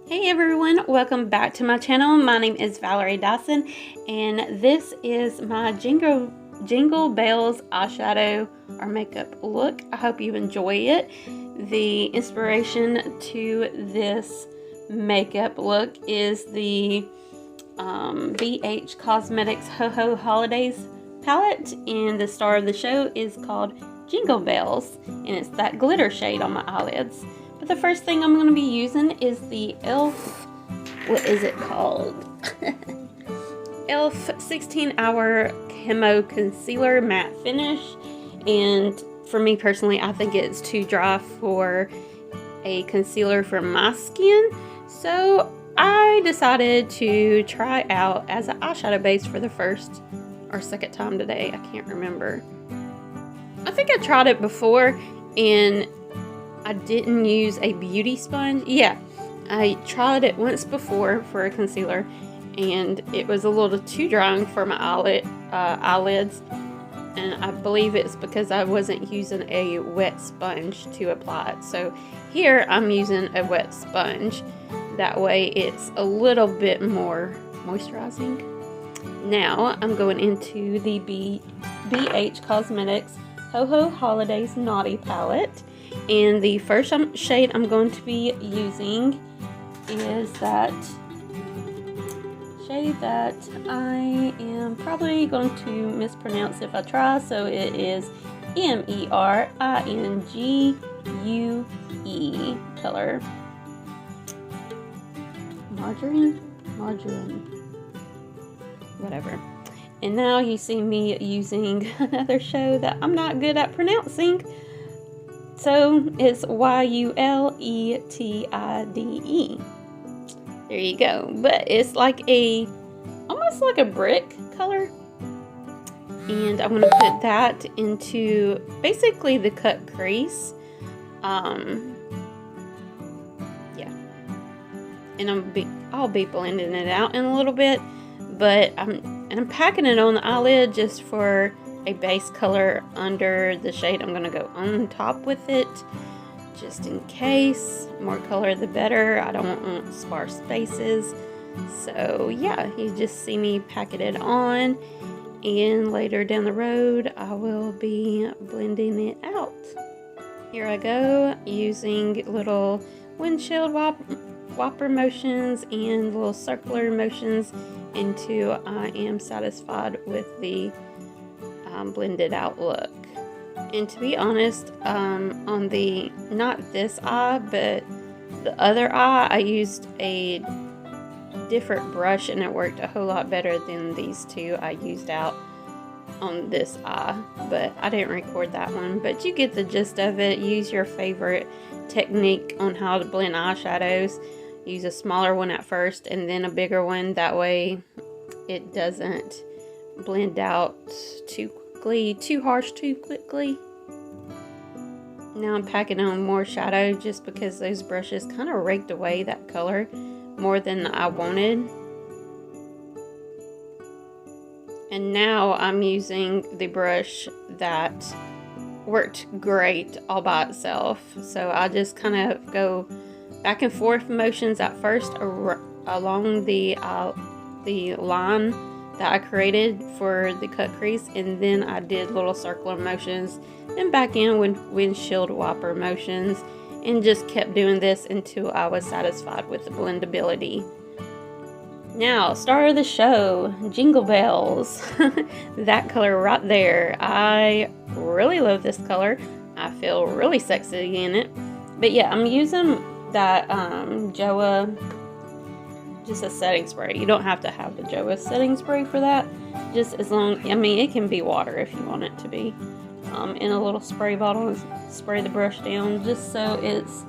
Hey everyone, welcome back to my channel. My name is Valerie Dison and this is my Jingle Bells eyeshadow or makeup look. I hope you enjoy it. The inspiration to this makeup look is the BH Cosmetics Ho Ho Holidays palette, and the star of the show is called Jingle Bells, and it's that glitter shade on my eyelids. But the first thing I'm going to be using is the e.l.f. What is it called? e.l.f. 16-Hour Camo Concealer Matte Finish. And for me personally, I think it's too dry for a concealer for my skin. So I decided to try out as an eyeshadow base for the first or second time today. I can't remember. I think I tried it before and I didn't use a beauty sponge. Yeah, I tried it once before for a concealer and it was a little too drying for my eyelids, and I believe it's because I wasn't using a wet sponge to apply it. So here I'm using a wet sponge. That way it's a little bit more moisturizing. Now I'm going into the BH Cosmetics Ho Ho Holidays Naughty palette. And the first shade I'm going to be using is that shade that I am probably going to mispronounce if I try. So it is MERINGUE color. Margarine? Whatever. And now you see me using another shade that I'm not good at pronouncing. So it's YULETIDE. There you go. But it's like almost like a brick color. And I'm going to put that into basically the cut crease. Yeah. And I'll be blending it out in a little bit. But I'm packing it on the eyelid just for a base color under the shade I'm going to go on top with it, just in case. More color the better. I don't want sparse spaces. So yeah, you just see me packing it on, and later down the road I will be blending it out. Here I go, using little windshield wiper motions and little circular motions until I am satisfied with the blended out look. And to be honest, on the not this eye but the other eye, I used a different brush and it worked a whole lot better than these two I used out on this eye, but I didn't record that one. But you get the gist of it. Use your favorite technique on how to blend eyeshadows. Use a smaller one at first and then a bigger one, that way it doesn't blend out too harsh too quickly. Now I'm packing on more shadow just because those brushes kind of raked away that color more than I wanted. And now I'm using the brush that worked great all by itself. So I just kind of go back and forth motions at first along the line that I created for the cut crease, and then I did little circular motions and back in with windshield wiper motions, and just kept doing this until I was satisfied with the blendability. Now, star of the show, Jingle Bells. That color right there. I really love this color. I feel really sexy in it. But yeah, I'm using that Joah, just a setting spray. You don't have to have the Joah setting spray for that. Just as long, I mean, it can be water if you want it to be. In a little spray bottle, and spray the brush down just so it's,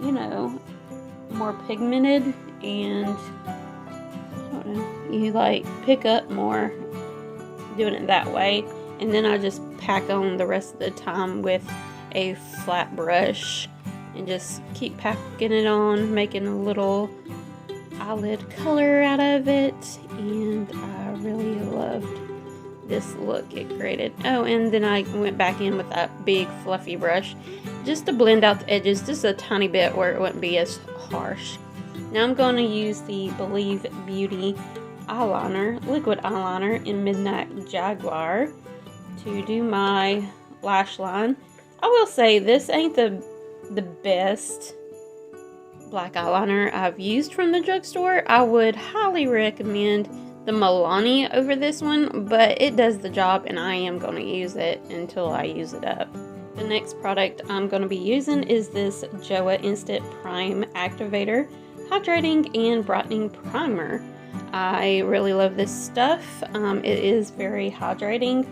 you know, more pigmented, and I don't know, you like pick up more doing it that way. And then I just pack on the rest of the time with a flat brush and just keep packing it on, making a little eyelid color out of it. And I really loved this look it created. Oh, and then I went back in with that big fluffy brush just to blend out the edges just a tiny bit where it wouldn't be as harsh. Now I'm going to use the Believe Beauty eyeliner, liquid eyeliner in Midnight Jaguar to do my lash line. I will say this ain't the best black eyeliner I've used from the drugstore. I would highly recommend the Milani over this one, but it does the job and I am going to use it until I use it up. The next product I'm going to be using is this Joah Instant Prime Activator Hydrating and Brightening Primer. I really love this stuff. It is very hydrating.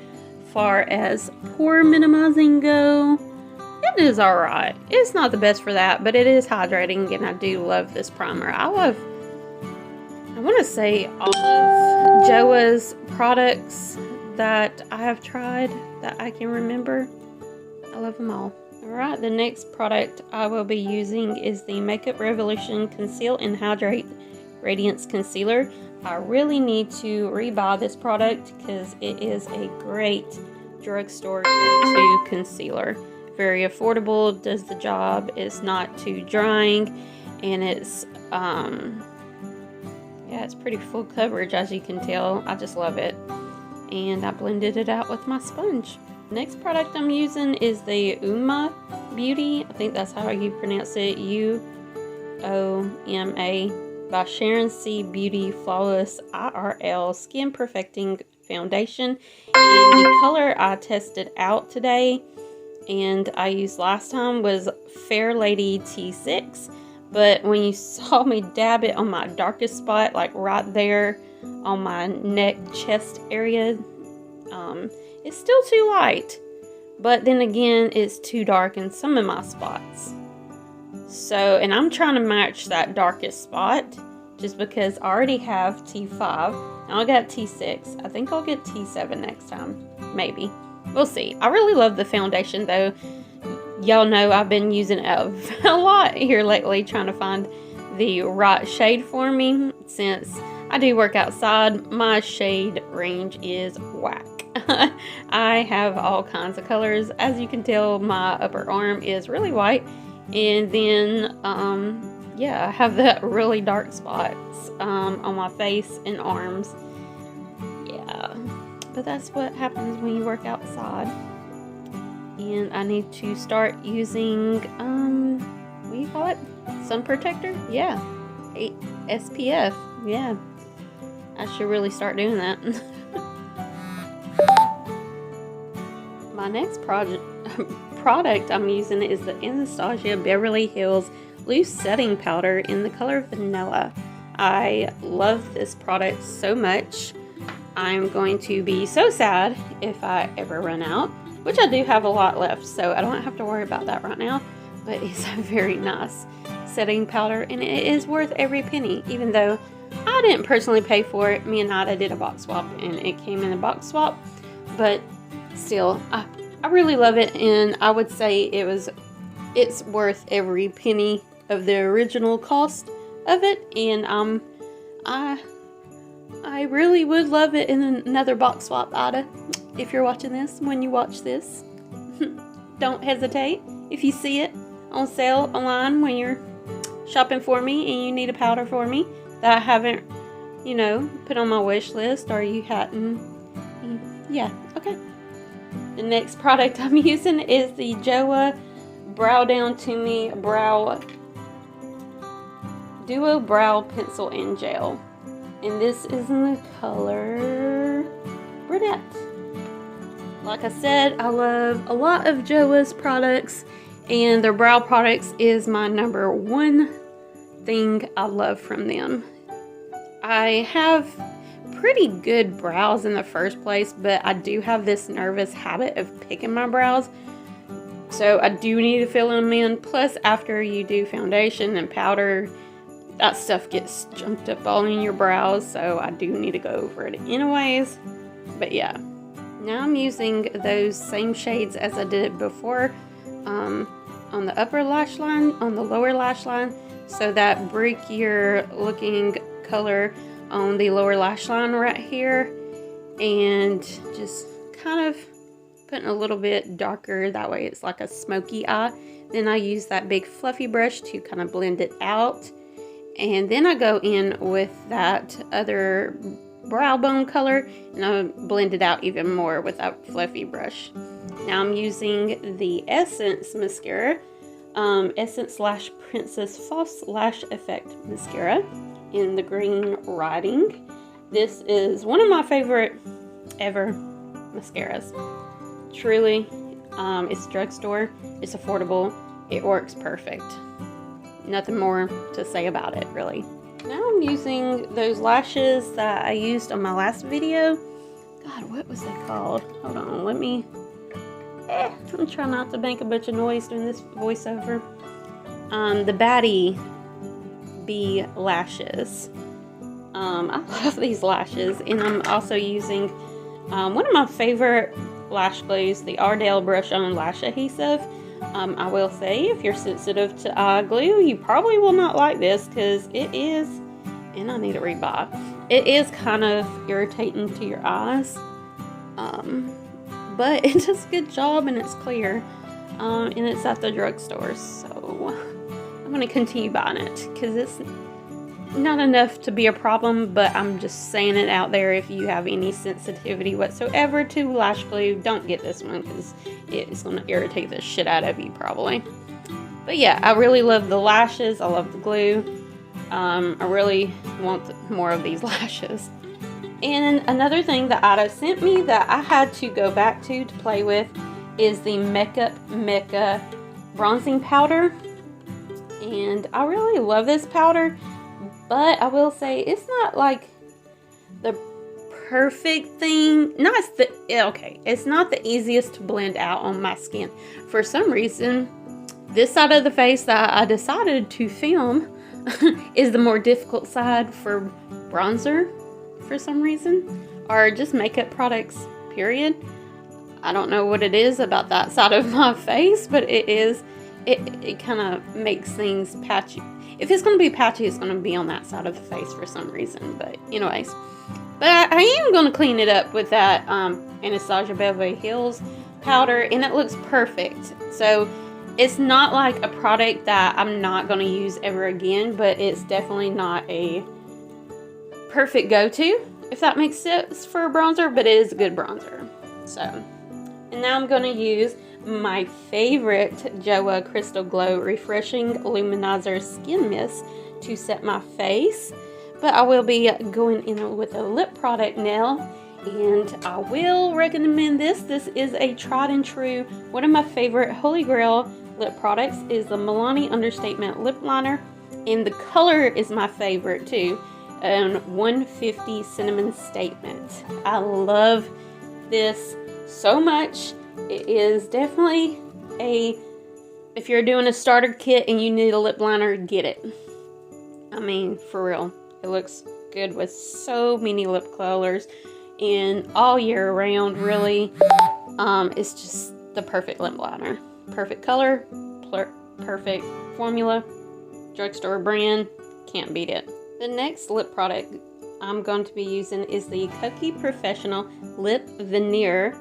Far as pore minimizing go, it is alright. It's not the best for that, but it is hydrating and I do love this primer. I want to say all of Joah's products that I have tried that I can remember, I love them all. Alright, the next product I will be using is the Makeup Revolution Conceal and Hydrate Radiance Concealer. I really need to rebuy this product because it is a great drugstore go-to concealer. Very affordable, does the job, it's not too drying, and it's yeah, it's pretty full coverage as you can tell. I just love it. And I blended it out with my sponge. Next product I'm using is the Uoma Beauty, I think that's how you pronounce it, U-O-M-A, by Sharon C Beauty Flawless IRL Skin Perfecting Foundation. And the color I tested out today and I used last time was Fair Lady T6. But when you saw me dab it on my darkest spot, like right there on my neck, chest area, it's still too light. But then again, it's too dark in some of my spots. So, and I'm trying to match that darkest spot just because I already have T5. Now I got T6. I think I'll get T7 next time. Maybe. We'll see. I really love the foundation though. Y'all know I've been using it a lot here lately trying to find the right shade for me. Since I do work outside, my shade range is whack. I have all kinds of colors. As you can tell, my upper arm is really white. And then, yeah, I have that really dark spots on my face and arms. Yeah, but that's what happens when you work outside. And I need to start using, what do you call it? Sun protector? Yeah. SPF. Yeah. I should really start doing that. My next product I'm using is the Anastasia Beverly Hills Loose Setting Powder in the color Vanilla. I love this product so much. I'm going to be so sad if I ever run out, which I do have a lot left, so I don't have to worry about that right now. But it's a very nice setting powder, and it is worth every penny, even though I didn't personally pay for it. Me and Ida did a box swap, and it came in a box swap. But still, I really love it, and I would say it's worth every penny of the original cost of it. And I really would love it in another box swap, Ida. If you're watching this, when you watch this, don't hesitate. If you see it on sale online when you're shopping for me and you need a powder for me that I haven't, you know, put on my wish list, or you hadn't, yeah, okay. The next product I'm using is the Joah Brow Down to Me Duo Brow Pencil and Gel. And this is in the color Brunette. Like I said, I love a lot of Joah's products, and their brow products is my #1 thing I love from them. I have pretty good brows in the first place, but I do have this nervous habit of picking my brows. So I do need to fill them in. Plus, after you do foundation and powder, that stuff gets jumped up all in your brows. So I do need to go over it anyways. But yeah. Now I'm using those same shades as I did before on the upper lash line, on the lower lash line. So that brickier looking color on the lower lash line right here. And just kind of putting a little bit darker, that way it's like a smoky eye. Then I use that big fluffy brush to kind of blend it out. And then I go in with that other brow bone color and I blend it out even more with that fluffy brush. Now I'm using the Essence mascara, Essence Lash Princess False Lash Effect Mascara in the green writing. This is one of my favorite ever mascaras. Truly, it's drugstore, it's affordable, it works perfect. Nothing more to say about it, really. Now I'm using those lashes that I used on my last video. God, what was they called? Hold on, let me... I'm trying not to make a bunch of noise doing this voiceover. The battieB lashes. I love these lashes, and I'm also using one of my favorite lash glues, the Ardell Brush On Lash Adhesive. I will say, if you're sensitive to eye glue, you probably will not like this because it is, and I need to rebuy, it is kind of irritating to your eyes. But it does a good job and it's clear. And it's at the drugstore, so I'm going to continue buying it because it's not enough to be a problem, but I'm just saying it out there. If you have any sensitivity whatsoever to lash glue, don't get this one because it's going to irritate the shit out of you probably. But yeah, I really love the lashes. I love the glue. I really want more of these lashes. And another thing that Ida sent me that I had to go back to play with is the Mekka bronzing powder. And I really love this powder. But I will say it's not like the perfect thing. It's not the easiest to blend out on my skin. For some reason, this side of the face that I decided to film is the more difficult side for bronzer for some reason. Or just makeup products, period. I don't know what it is about that side of my face, but it kind of makes things patchy. If it's going to be patchy, it's going to be on that side of the face for some reason. But anyways. But I am going to clean it up with that Anastasia Beverly Hills powder. And it looks perfect. So it's not like a product that I'm not going to use ever again. But it's definitely not a perfect go-to, if that makes sense, for a bronzer. But it is a good bronzer. So, and now I'm going to use my favorite Joah Crystal Glow Refreshing Luminizer Skin Mist to set my face. But I will be going in with a lip product now, and I will recommend this. This is a tried and true, one of my favorite holy grail lip products is the Milani Understatement Lip Liner, and the color is my favorite too, 150 Cinnamon Statement. I love this so much. It is definitely if you're doing a starter kit and you need a lip liner, get it. I mean, for real. It looks good with so many lip colors and all year round, really. It's just the perfect lip liner. Perfect color, perfect formula, drugstore brand, can't beat it. The next lip product I'm going to be using is the Kokie Professional Lip Veneer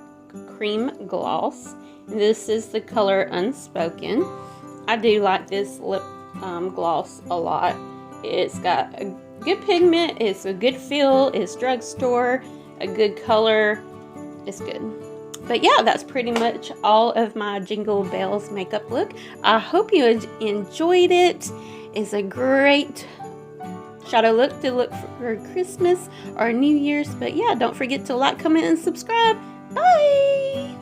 Cream Gloss. This is the color Unspoken. I do like this lip gloss a lot. It's got a good pigment, it's a good feel, it's drugstore, a good color, it's good. But yeah, that's pretty much all of my Jingle Bells makeup look. I hope you enjoyed it. It's a great shadow look to look for Christmas or New Year's. But yeah, don't forget to like, comment, and subscribe. Bye!